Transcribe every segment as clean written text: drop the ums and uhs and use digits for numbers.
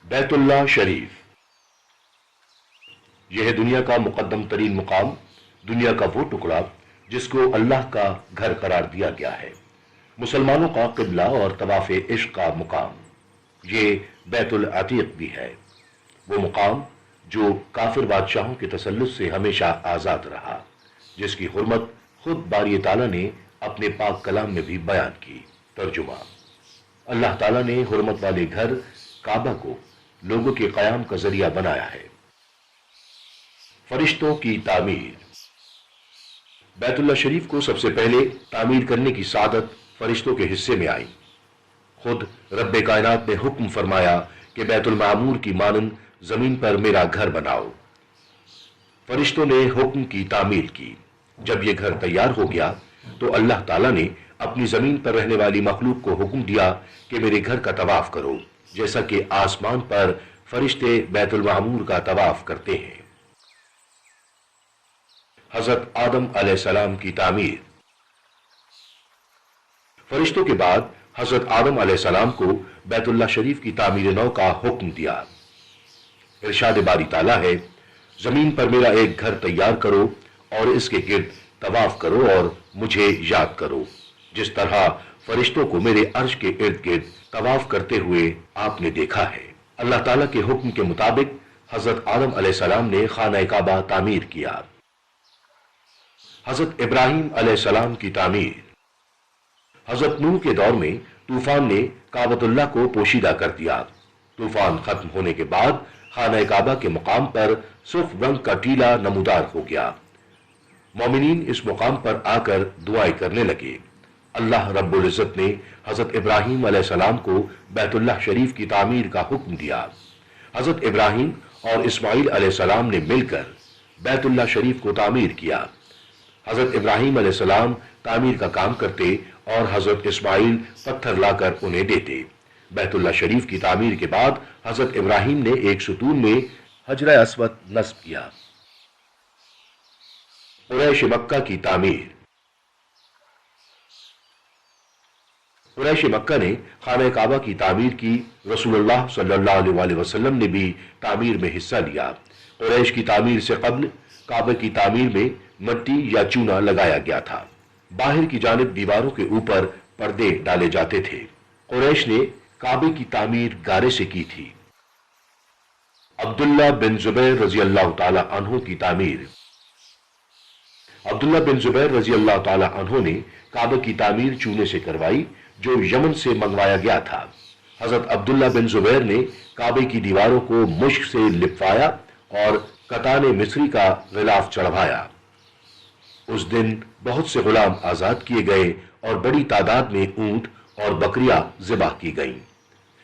بیت اللہ شریف، یہ ہے دنیا کا مقدم ترین مقام، دنیا کا وہ ٹکڑا جس کو اللہ کا گھر قرار دیا گیا ہے، مسلمانوں کا قبلہ اور طواف عشق کا مقام۔ یہ بیت العتیق بھی ہے، وہ مقام جو کافر بادشاہوں کے تسلط سے ہمیشہ آزاد رہا، جس کی حرمت خود باری تعالیٰ نے اپنے پاک کلام میں بھی بیان کی۔ ترجمہ: اللہ تعالیٰ نے حرمت والے گھر کعبہ کو لوگوں کے قیام کا ذریعہ بنایا ہے۔ فرشتوں کی تعمیر۔ بیت اللہ شریف کو سب سے پہلے تعمیر کرنے کی سعادت فرشتوں کے حصے میں آئی۔ خود رب کائنات نے حکم فرمایا کہ بیت المعمور کی مانند زمین پر میرا گھر بناؤ۔ فرشتوں نے حکم کی تعمیر کی۔ جب یہ گھر تیار ہو گیا تو اللہ تعالیٰ نے اپنی زمین پر رہنے والی مخلوق کو حکم دیا کہ میرے گھر کا طواف کرو، جیسا کہ آسمان پر فرشتے بیت المعمور کا طواف کرتے ہیں۔ حضرت آدم علیہ السلام کی تعمیر۔ فرشتوں کے بعد حضرت آدم علیہ السلام کو بیت اللہ شریف کی تعمیر نو کا حکم دیا۔ ارشاد باری تعالیٰ ہے: زمین پر میرا ایک گھر تیار کرو اور اس کے گرد طواف کرو اور مجھے یاد کرو، جس طرح فرشتوں کو میرے عرش کے ارد گرد طواف کرتے ہوئے آپ نے دیکھا ہے۔ اللہ تعالیٰ کے حکم کے مطابق حضرت آدم علیہ السلام نے خانہ کعبہ تعمیر کیا۔ حضرت ابراہیم علیہ السلام کی تعمیر۔ حضرت نوح کے دور میں طوفان نے کعبۃ اللہ کو پوشیدہ کر دیا۔ طوفان ختم ہونے کے بعد خانہ کعبہ کے مقام پر سرخ رنگ کا ٹیلہ نمودار ہو گیا۔ مومنین اس مقام پر آ کر دعائیں کرنے لگے۔ اللہ رب العزت نے حضرت ابراہیم علیہ السلام کو بیت اللہ شریف کی تعمیر کا حکم دیا۔ حضرت ابراہیم اور اسماعیل علیہ السلام نے مل کر بیت اللہ شریف کو تعمیر کیا۔ حضرت ابراہیم علیہ السلام تعمیر کا کام کرتے اور حضرت اسماعیل پتھر لا کر انہیں دیتے۔ بیت اللہ شریف کی تعمیر کے بعد حضرت ابراہیم نے ایک ستون میں حجر اسود نصب کیا۔ قریش مکہ کی تعمیر۔ قریش مکہ نے خانہ کعبہ کی تعمیر کی۔ رسول اللہ صلی اللہ علیہ وآلہ وسلم نے بھی تعمیر میں حصہ لیا۔ قریش کی تعمیر سے قبل کعبہ کی تعمیر میں مٹی یا چونا لگایا گیا تھا۔ باہر کی جانب دیواروں کے اوپر پردے ڈالے جاتے تھے۔ قریش نے کعبے کی تعمیر گارے سے کی تھی۔ عبداللہ بن زبیر رضی اللہ تعالی عنہ کی تعمیر۔ عبداللہ بن زبیر رضی اللہ تعالی عنہ نے کعبہ کی تعمیر چونے سے کروائی جو یمن سے منگوایا گیا تھا۔ حضرت عبداللہ بن زبیر نے کعبے کی دیواروں کو مشک سے لپوایا اور کتان مصری کا غلاف چڑھوایا۔ اس دن بہت سے غلام آزاد کیے گئے اور بڑی تعداد میں اونٹ اور بکریاں ذبح کی گئیں۔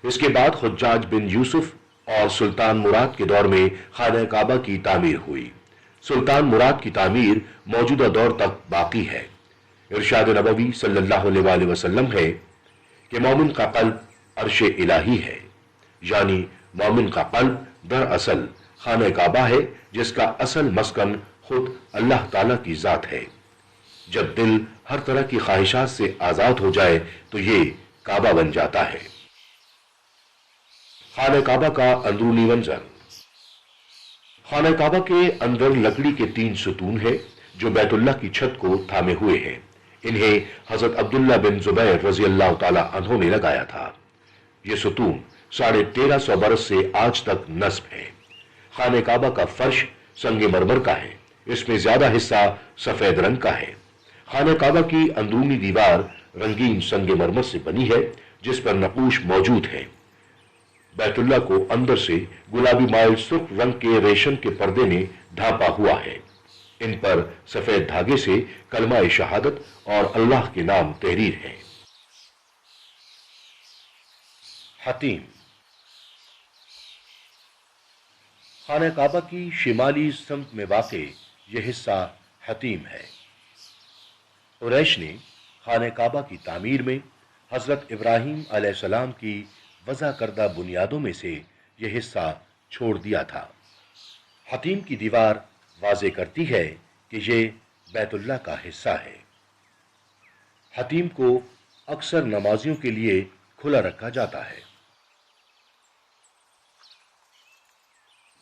اس کے بعد حجاج بن یوسف اور سلطان مراد کے دور میں خانہ کعبہ کی تعمیر ہوئی۔ سلطان مراد کی تعمیر موجودہ دور تک باقی ہے۔ ارشاد نبوی صلی اللہ علیہ وآلہ وسلم ہے کہ مومن کا قلب عرش الہی ہے، یعنی مومن کا قلب دراصل خانہ کعبہ ہے جس کا اصل مسکن خود اللہ تعالیٰ کی ذات ہے۔ جب دل ہر طرح کی خواہشات سے آزاد ہو جائے تو یہ کعبہ بن جاتا ہے۔ خانہ کعبہ کا اندرونی منظر۔ خانہ کعبہ کے اندر لکڑی کے 3 ستون ہیں جو بیت اللہ کی چھت کو تھامے ہوئے ہیں۔ انہیں حضرت عبداللہ بن زبیر رضی اللہ تعالی عنہ نے لگایا تھا۔ یہ ستون 1350 برس سے آج تک نصب ہے۔ خانہ کعبہ کا فرش سنگ مرمر کا ہے، اس میں زیادہ حصہ سفید رنگ کا ہے۔ خانہ کعبہ کی اندرونی دیوار رنگین سنگ مرمر سے بنی ہے جس پر نقوش موجود ہے۔ بیت اللہ کو اندر سے گلابی مائل سرخ رنگ کے ریشم کے پردے نے ڈھانپا ہوا ہے۔ ان پر سفید دھاگے سے کلمہ شہادت اور اللہ کے نام تحریر ہے۔ حتیم۔ خانہ کعبہ کی شمالی سمت میں واقع یہ حصہ حتیم ہے۔ قریش نے خانہ کعبہ کی تعمیر میں حضرت ابراہیم علیہ السلام کی وضع کردہ بنیادوں میں سے یہ حصہ چھوڑ دیا تھا۔ حتیم کی دیوار واضح کرتی ہے کہ یہ بیت اللہ کا حصہ ہے۔ حتیم کو اکثر نمازیوں کے لیے کھلا رکھا جاتا ہے۔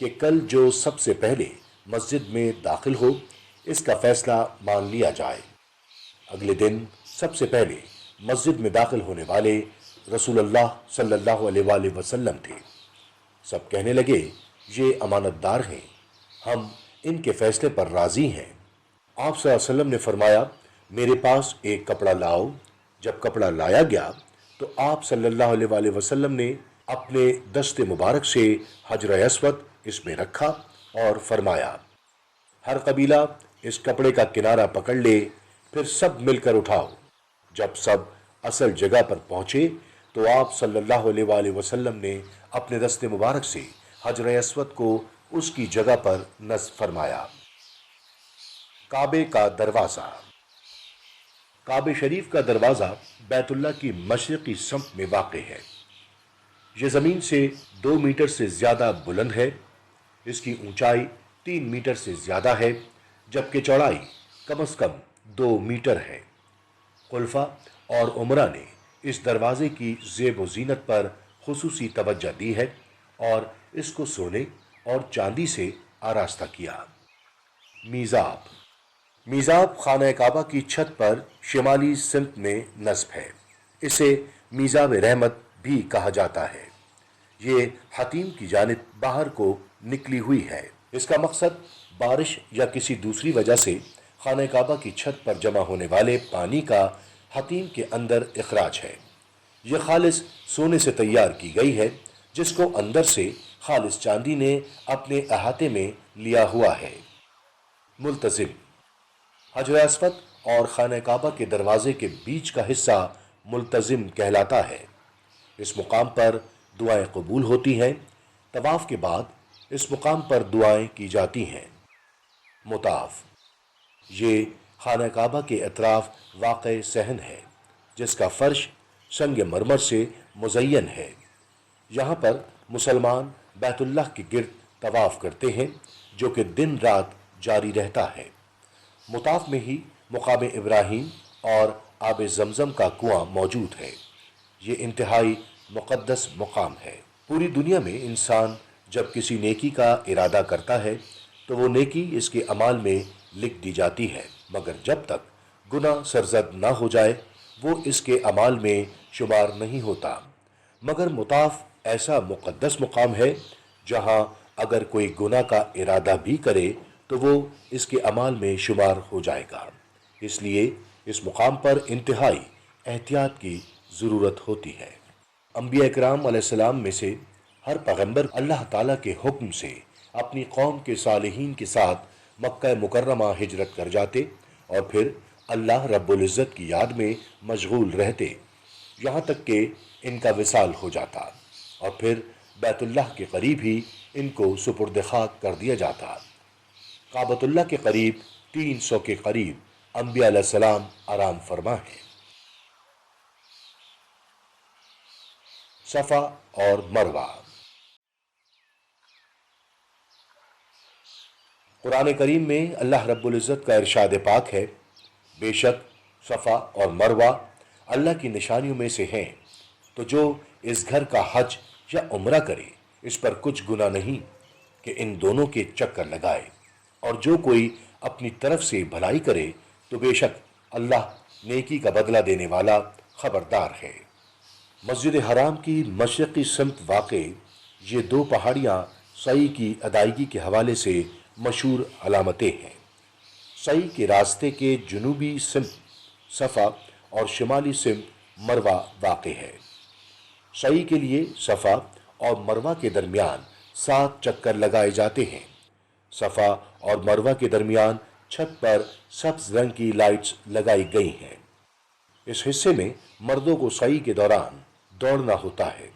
کہ کل جو سب سے پہلے مسجد میں داخل ہو اس کا فیصلہ مان لیا جائے۔ اگلے دن سب سے پہلے مسجد میں داخل ہونے والے رسول اللہ صلی اللہ علیہ وآلہ وسلم تھے۔ سب کہنے لگے یہ امانت دار ہیں، ہم ان کے فیصلے پر راضی ہیں۔ آپ صلی اللہ علیہ وسلم نے فرمایا میرے پاس ایک کپڑا لاؤ۔ جب کپڑا لایا گیا تو آپ صلی اللہ علیہ وآلہ وسلم نے اپنے دست مبارک سے حجر اسود اس میں رکھا اور فرمایا ہر قبیلہ اس کپڑے کا کنارہ پکڑ لے، پھر سب مل کر اٹھاؤ۔ جب سب اصل جگہ پر پہنچے تو آپ صلی اللہ علیہ وآلہ وسلم نے اپنے دست مبارک سے حجر اسود کو اس کی جگہ پر نصب فرمایا۔ کعبے کا دروازہ۔ کعبہ شریف کا دروازہ بیت اللہ کی مشرقی سمت میں واقع ہے۔ یہ زمین سے 2 میٹر سے زیادہ بلند ہے۔ اس کی اونچائی 3 میٹر سے زیادہ ہے جبکہ چوڑائی کم از کم 2 میٹر ہے۔ خلفاء اور عمرہ نے اس دروازے کی زیب و زینت پر خصوصی توجہ دی ہے اور اس کو سونے اور چاندی سے آراستہ کیا۔ میزاب۔ میزاب خانہ کعبہ کی چھت پر شمالی سمت میں نصب ہے۔ اسے میزاب رحمت بھی کہا جاتا ہے۔ یہ حتیم کی جانب باہر کو نکلی ہوئی ہے۔ اس کا مقصد بارش یا کسی دوسری وجہ سے خانہ کعبہ کی چھت پر جمع ہونے والے پانی کا حتیم کے اندر اخراج ہے۔ یہ خالص سونے سے تیار کی گئی ہے جس کو اندر سے خالص چاندی نے اپنے احاطے میں لیا ہوا ہے۔ ملتزم۔ حجر اسود اور خانہ کعبہ کے دروازے کے بیچ کا حصہ ملتزم کہلاتا ہے۔ اس مقام پر دعائیں قبول ہوتی ہیں۔ طواف کے بعد اس مقام پر دعائیں کی جاتی ہیں۔ مطاف۔ یہ خانہ کعبہ کے اطراف واقع صحن ہے جس کا فرش سنگ مرمر سے مزین ہے۔ یہاں پر مسلمان بیت اللہ کے گرد طواف کرتے ہیں جو کہ دن رات جاری رہتا ہے۔ مطاف میں ہی مقام ابراہیم اور آب زمزم کا کنواں موجود ہے۔ یہ انتہائی مقدس مقام ہے۔ پوری دنیا میں انسان جب کسی نیکی کا ارادہ کرتا ہے تو وہ نیکی اس کے اعمال میں لکھ دی جاتی ہے، مگر جب تک گناہ سرزد نہ ہو جائے وہ اس کے اعمال میں شمار نہیں ہوتا۔ مگر مطاف ایسا مقدس مقام ہے جہاں اگر کوئی گناہ کا ارادہ بھی کرے تو وہ اس کے اعمال میں شمار ہو جائے گا۔ اس لیے اس مقام پر انتہائی احتیاط کی ضرورت ہوتی ہے۔ انبیاء اکرام علیہ السلام میں سے ہر پیغمبر اللہ تعالیٰ کے حکم سے اپنی قوم کے صالحین کے ساتھ مکہ مکرمہ ہجرت کر جاتے اور پھر اللہ رب العزت کی یاد میں مشغول رہتے یہاں تک کہ ان کا وصال ہو جاتا اور پھر بیت اللہ کے قریب ہی ان کو سپرد خاک کر دیا جاتا۔ کعبۃ اللہ کے قریب 300 کے قریب انبیاء علیہ السلام آرام فرما ہیں۔ صفا اور مروہ۔ قرآن کریم میں اللہ رب العزت کا ارشاد پاک ہے بے شک صفا اور مروہ اللہ کی نشانیوں میں سے ہیں، تو جو اس گھر کا حج یا عمرہ کرے اس پر کچھ گناہ نہیں کہ ان دونوں کے چکر لگائے، اور جو کوئی اپنی طرف سے بھلائی کرے تو بے شک اللہ نیکی کا بدلہ دینے والا خبردار ہے۔ مسجد حرام کی مشرقی سمت واقع یہ 2 پہاڑیاں سعی کی ادائیگی کے حوالے سے مشہور علامتیں ہیں۔ سعی کے راستے کے جنوبی سمت صفا اور شمالی سمت مروہ واقع ہے۔ سعی کے لیے صفا اور مروہ کے درمیان 7 چکر لگائے جاتے ہیں۔ صفا اور مروہ کے درمیان چھت پر سبز رنگ کی لائٹس لگائی گئی ہیں۔ اس حصے میں مردوں کو سعی کے دوران دوڑنا ہوتا ہے۔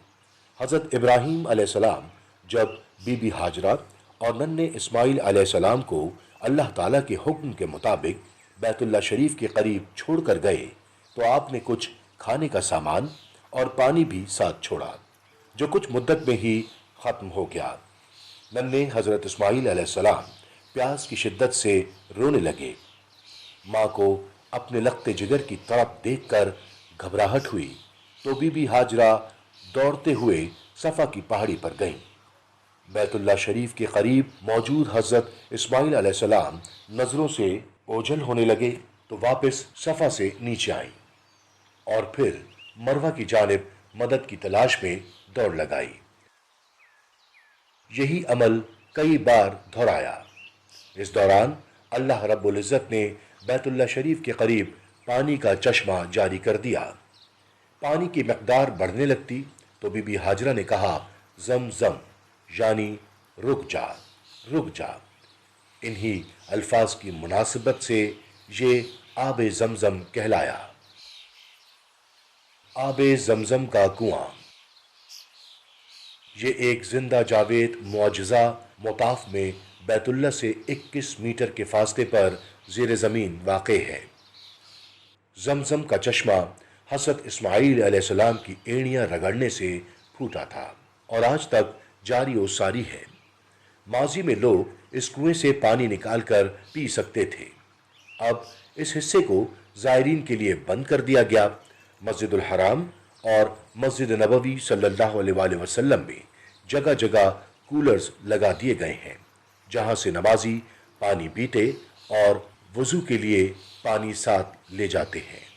حضرت ابراہیم علیہ السلام جب بی بی ہاجرہ اور ننھے اسماعیل علیہ السلام کو اللہ تعالیٰ کے حکم کے مطابق بیت اللہ شریف کے قریب چھوڑ کر گئے تو آپ نے کچھ کھانے کا سامان اور پانی بھی ساتھ چھوڑا جو کچھ مدت میں ہی ختم ہو گیا۔ ننھے حضرت اسماعیل علیہ السلام پیاس کی شدت سے رونے لگے۔ ماں کو اپنے لخت جگر کی طرف دیکھ کر گھبراہٹ ہوئی تو بی بی ہاجرہ دوڑتے ہوئے صفا کی پہاڑی پر گئیں۔ بیت اللہ شریف کے قریب موجود حضرت اسماعیل علیہ السلام نظروں سے اوجھل ہونے لگے تو واپس صفا سے نیچے آئیں اور پھر مروہ کی جانب مدد کی تلاش میں دوڑ لگائی۔ یہی عمل کئی بار دہرایا۔ اس دوران اللہ رب العزت نے بیت اللہ شریف کے قریب پانی کا چشمہ جاری کر دیا۔ پانی کی مقدار بڑھنے لگتی تو بی بی ہاجرہ نے کہا زم زم، یعنی رک جا رک جا۔ انہی الفاظ کی مناسبت سے یہ آب زمزم کہلایا۔ آب زمزم کا کنواں یہ ایک زندہ جاوید معجزہ مطاف میں بیت اللہ سے 21 میٹر کے فاصلے پر زیر زمین واقع ہے۔ زمزم کا چشمہ حضرت اسماعیل علیہ السلام کی اینڑیاں رگڑنے سے پھوٹا تھا اور آج تک جاری و ساری ہے۔ ماضی میں لوگ اس کنویں سے پانی نکال کر پی سکتے تھے۔ اب اس حصے کو زائرین کے لیے بند کر دیا گیا۔ مسجد الحرام اور مسجد نبوی صلی اللہ علیہ وآلہ وسلم میں جگہ جگہ کولرز لگا دیے گئے ہیں جہاں سے نمازی پانی پیتے اور وضو کے لیے پانی ساتھ لے جاتے ہیں۔